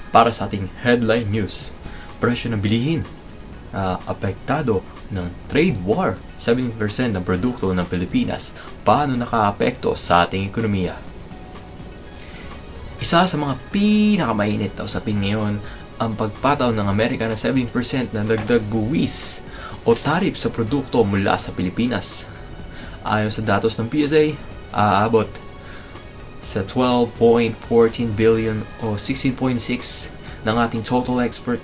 Para sa ating headline news, presyo ng bilihin, apektado ng trade war, 70% ng produkto ng Pilipinas, paano nakaapekto sa ating ekonomiya? Isa sa mga pinakamainit na usapin ngayon ang pagpataw ng Amerika ng 17% na dagdag buwis o tarif sa produkto mula sa Pilipinas. Ayon sa datos ng PSA, aabot sa 12.14 billion o 16.6 ng ating total export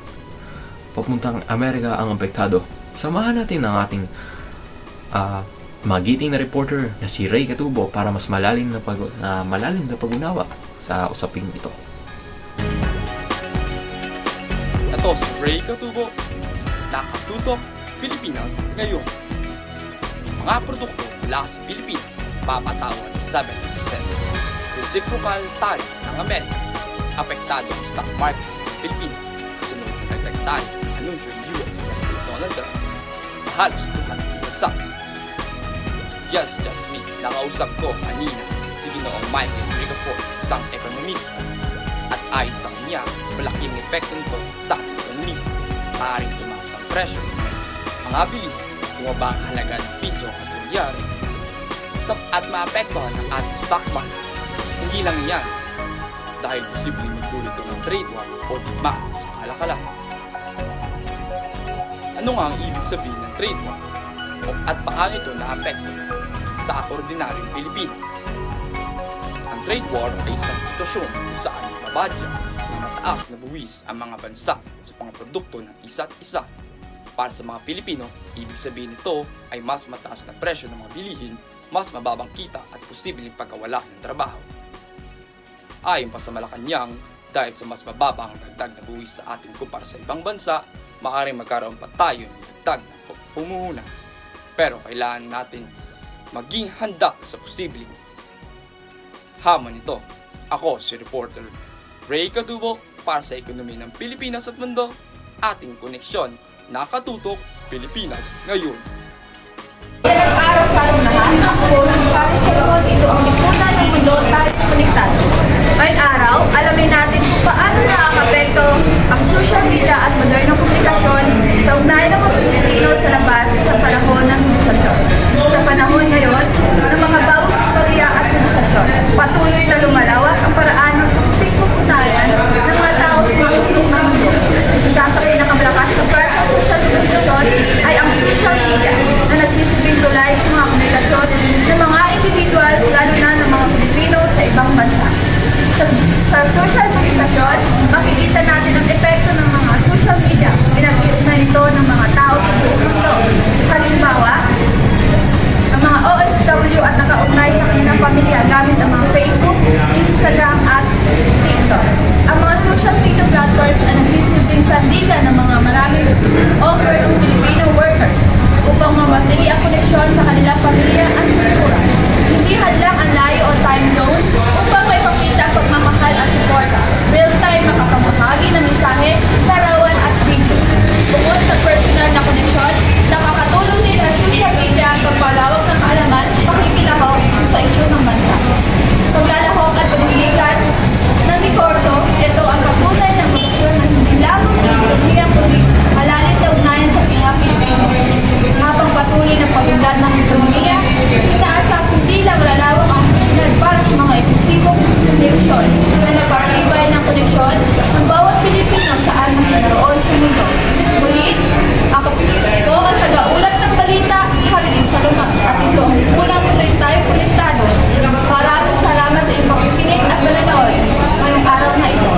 papuntang Amerika ang apektado. Samahan natin ang ating magiting na reporter na si Ray Catubo para mas malalim na pag-unawa sa usaping ito. Ito si Ray Catubo, nakatutok Pilipinas ngayon. Mga produkto mula sa Pilipinas, papatawan 7%. Reciprocal tariff ng Amerika, apektado ang stock market ng Pilipinas. Kasunod ng dagdag tariff ng anunsyo ng US President Donald Trump sa halos lahat ng bansa. Yes, just me. Nakausap ko kanina si Ginoong Michael Ricafort, isang ekonomista. At ayon sa kanya, malaking epekto nito sa ating ekonomiya. Maaaring tumaas ang presyo ng mga bilihin, bumaba ang halaga ng piso at dolyar, at maapektuhan ang ating stock market. Hindi lang yan, dahil posibleng magdulot ng trade war o digmaan sa kalakalan. Ano nga ang ibig sabihin ng trade war? At paano ito naapekto sa ordinaryong Pilipino? Ang trade war ay isang sitwasyon kung saan mabadya ng mataas na buwis ang mga bansa sa mga produkto ng isa't isa. Para sa mga Pilipino, ibig sabihin nito ay mas mataas na presyo ng mga bilihin, mas mababang kita at posibleng pagkawala ng trabaho. Ayon pa sa Malacanang, dahil sa mas mababa ang dagdag na buwis sa atin kumpara sa ibang bansa, maaaring magkaroon pa tayo ng dagdag na pumuhunan. Pero kailangan natin maging handa sa posibleng hamon nito. Ako si reporter Ray Catubo para sa ekonomiya ng Pilipinas at mundo, ating koneksyon, nakatutok Pilipinas ngayon. Magandang araw sa ating lahat. Ako si Charlie Solomon. Ito ang lipunan ng mundo tayo konektado. Ngayong araw, alamin natin kung paano nakakapekto ang social media at modernong komunikasyon sa ugnayan ng mga Pilipino sa labas sa panahon ng globalisasyon. Sa panahon ngayon, ng mga bawang istorya at globalisasyon, patuloy na lumalawak ang paraan ng pagpupugnayan ng mga tao sa mga sulok ng mundo. Isa sa pinakamalakas na part ng social komunikasyon ay ang social media na nagsisilbing tulay sa mga komunikasyon ng mga individual, lalo na ng mga Pilipino sa ibang bansa. Sa social komunikasyon, makikita natin ang epekto ng mga social media. Pinag-iugnay nito ng mga tao sa buong mundo. Halimbawa, ang mga OFW at nakaugnay sa kanilang pamilya gamit ang mga Facebook, Instagram at TikTok. Ang mga social media platforms na nagsisilbing sandigan ng mga maraming overall Filipino workers upang mamatili ang koneksyon sa kanilang pamilya at kultura. Hindi hadlang ang layo o time zone upang may pakita ang pagmamahal at suporta. Real-time makakabahagi ng mensahe, larawan at video. Bukod sa personal na koneksyon, nakakatulong din ang social media ang pagpalawak ng kaalaman at pakikilahok sa isyu ng bansa. Paglalahok at pamilikan ng Micordo, ito ang patunay ng koneksyon ng hindi lamang ng ekonomiya kundi malalim na ugnayan sa Pilipino. Habang patuloy ng pag-unlad ng ekonomiya, inaasang hindi lang lalawak ang koneksyon para sa mga eksklusibong koneksyon na nagpapatibay ng koneksyon ng bawat Pilipino saan man naroon sa mundo. Muli, ako ito ang taga-ulat ng balita, Charlie Saloma, at ito ang unang tuloy tayo konektado. Maraming salamat sa iyong pakikinig at mananood ngayong araw na ito.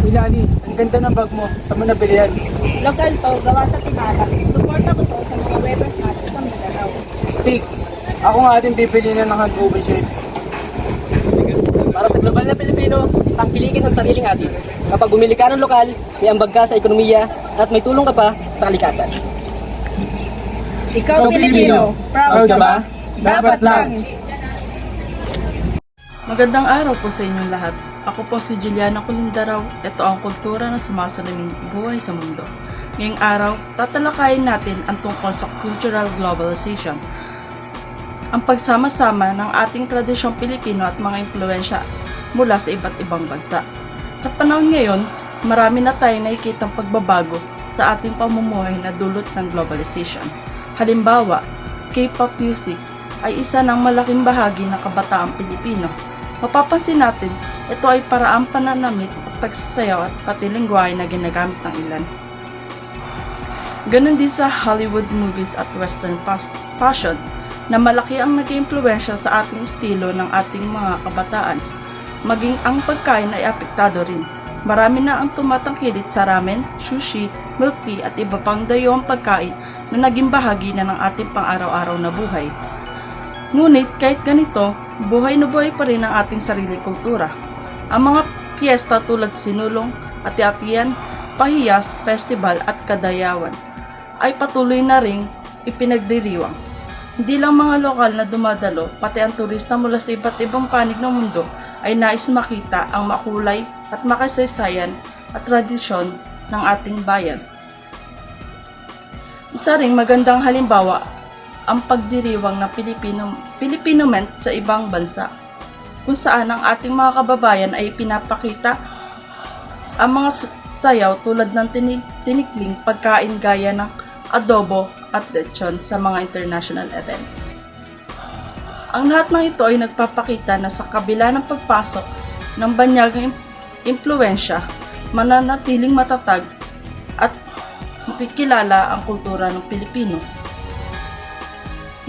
Milani, ang ganda ng bag mo. Saan mo nabili yan? Lokal to, gawa sa Tinara. Suporta ko to sa mga weavers natin sa Mindanao. Steak. Ako nga din bibili na ng hand-woven shirt. Para sa global na Pilipino, tangkilikin ang sariling atin. Kapag bumili ka ng lokal, may ambag ka sa ekonomiya at may tulong ka pa sa kalikasan. Ikaw Pilipino, proud ka ba? Dapat lang. Magandang araw po sa inyong lahat. Ako po si Juliana Colindaraw. Ito ang kultura na sumasalamin buhay sa mundo. Ngayong araw, tatalakayin natin ang tungkol sa cultural globalization. Ang pagsama-sama ng ating tradisyong Pilipino at mga impluensya mula sa iba't ibang bansa. Sa panahon ngayon, marami na tayong nakikitang pagbabago sa ating pamumuhay na dulot ng globalization. Halimbawa, K-pop music ay isa ng malaking bahagi ng kabataang Pilipino. Mapapansin natin, ito ay paraang pananamit at pagsasayaw at pati lingwahe na ginagamit ng ilan. Ganon din sa Hollywood movies at Western fashion na malaki ang nag-iimpluwensya sa ating estilo ng ating mga kabataan. Maging ang pagkain ay apektado rin. Marami na ang tumatangkilik sa ramen, sushi, milk tea at iba pang dayuhang pagkain na naging bahagi na ng ating pang-araw-araw na buhay. Ngunit kahit ganito, buhay na buhay pa rin ang ating sariling kultura. Ang mga piyesta tulad sinulong, ati-atian, pahiyas, festival at kadayawan ay patuloy na ring ipinagdiriwang. Hindi lang mga lokal na dumadalo, pati ang turista mula sa iba't ibang panig ng mundo ay nais makita ang makulay at makasaysayan at tradisyon ng ating bayan. Isa ring magandang halimbawa ang pagdiriwang ng Filipino-ment sa ibang bansa, kung saan ang ating mga kababayan ay pinapakita ang mga sayaw tulad ng tinikling pagkain gaya ng adobo at lechon sa mga international event. Ang lahat ng ito ay nagpapakita na sa kabila ng pagpasok ng banyagang impluensya, mananatiling matatag at makikilala ang kultura ng Pilipino.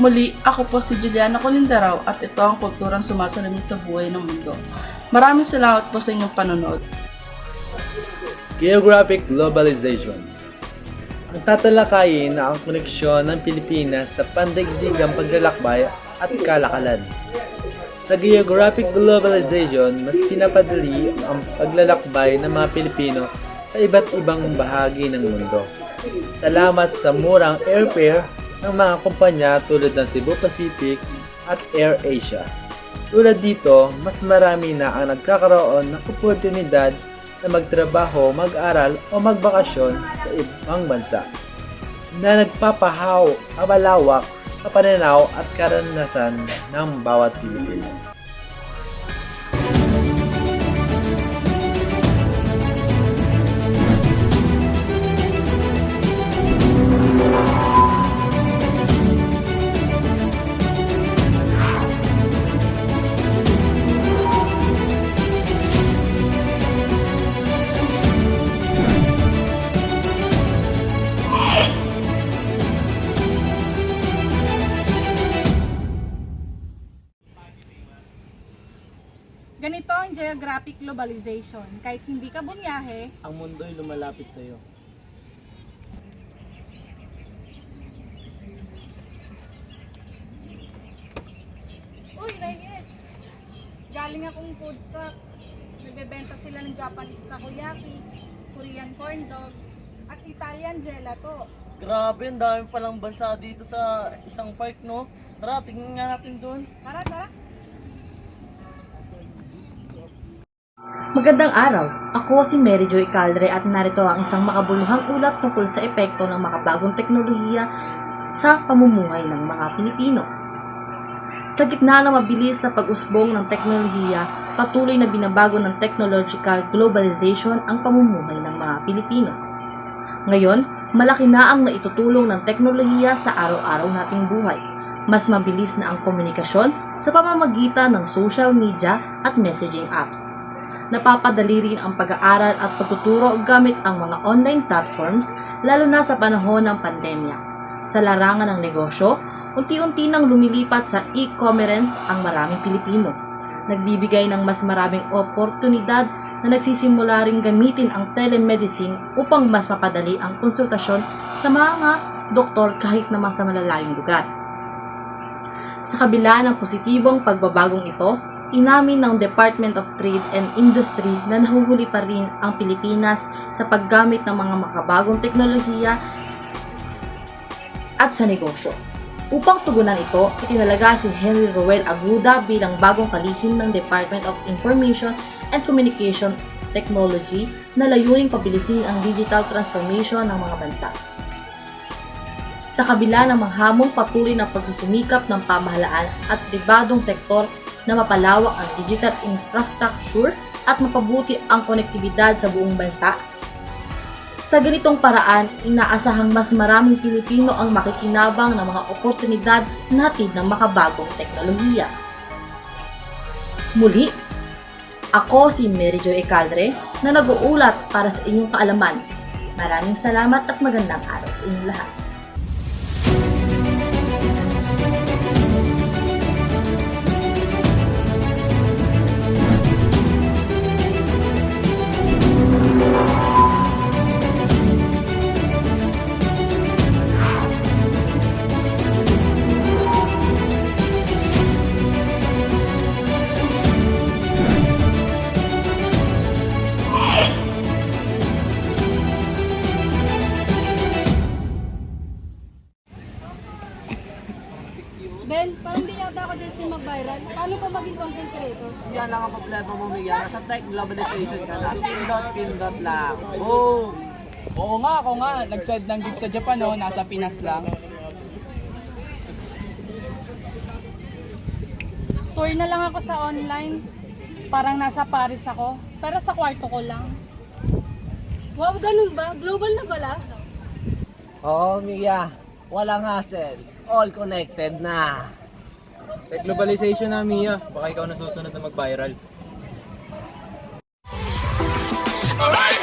Muli, ako po si Juliana Colindaraw at ito ang kulturang sumasalamin sa buhay ng mundo. Maraming salamat po sa inyong panonood. Geographic Globalization. Ang tatalakayin na ang koneksyon ng Pilipinas sa pandaigdigang paglalakbay at kalakalan. Sa geographic globalization, mas pinapadali ang paglalakbay ng mga Pilipino sa iba't ibang bahagi ng mundo. Salamat sa murang airfare ng mga kumpanya tulad ng Cebu Pacific at AirAsia. Tulad dito, mas marami na ang nagkakaroon ng oportunidad na magtrabaho, mag-aral o magbakasyon sa ibang bansa na nagpapahalawak sa pananaw at karanasan ng bawat Pilipino. Ganito ang geographic globalization. Kahit hindi ka bumiyahe, Ang mundo'y lumalapit sa iyo. uy, Nainis! Galing akong food truck. Nagbebenta sila ng Japanese takoyaki, Korean corn dog, at Italian gelato. Grabe, ang dami palang bansa dito sa isang park, no? Tara, tingnan nga natin doon. Tara, tara! Magandang araw! Ako si Mary Joy Caldre at narito ang isang makabuluhang ulat tungkol sa epekto ng makabagong teknolohiya sa pamumuhay ng mga Pilipino. Sa gitna ng mabilis na pag-usbong ng teknolohiya, patuloy na binabago ng technological globalization ang pamumuhay ng mga Pilipino. Ngayon, malaki na ang naitutulong ng teknolohiya sa araw-araw nating buhay. Mas mabilis na ang komunikasyon sa pamamagitan ng social media at messaging apps. Napapadali rin ang pag-aaral at pagtuturo gamit ang mga online platforms, lalo na sa panahon ng pandemya. Sa larangan ng negosyo, unti-unti nang lumilipat sa e-commerce ang maraming Pilipino. Nagbibigay ng mas maraming oportunidad na nagsisimula ring gamitin ang telemedicine upang mas mapadali ang konsultasyon sa mga doktor kahit na sa malalayong lugar. Sa kabila ng positibong pagbabagong ito, Inamin ng Department of Trade and Industry na nahuhuli pa rin ang Pilipinas sa paggamit ng mga makabagong teknolohiya at sa negosyo. Upang tugunan ito, itinalaga si Henry Roel Aguda bilang bagong kalihim ng Department of Information and Communication Technology na layuning pabilisin ang digital transformation ng mga bansa. Sa kabila ng mga hamong patuloy na pagsusumikap ng pamahalaan at pribadong sektor na mapalawak ang digital infrastructure at mapabuti ang konektibidad sa buong bansa, sa ganitong paraan, inaasahang mas maraming Pilipino ang makikinabang ng mga oportunidad natin ng makabagong teknolohiya. Muli, ako si Mary Jo Ecaldre na nag-uulat para sa inyong kaalaman. Maraming salamat at magandang araw sa inyong lahat. Ben, parang di yata ako destined mag-viral. Paano ko maging content creator? Yan lang ang problema mo, Miguel. Nasa tech globalization ka na. Pindot lang. Boom! Oo nga, ako nga. Nag-send ng gift sa Japan, oh. Nasa Pinas lang. Tour na lang ako sa online. Parang nasa Paris ako. Pero sa kwarto ko lang. Wow, ganun ba? Global na pala? Oo, Mia. Walang hassle. All connected na. Tech globalization na, Mia. Baka ikaw nasusunod na mag-viral. Alright.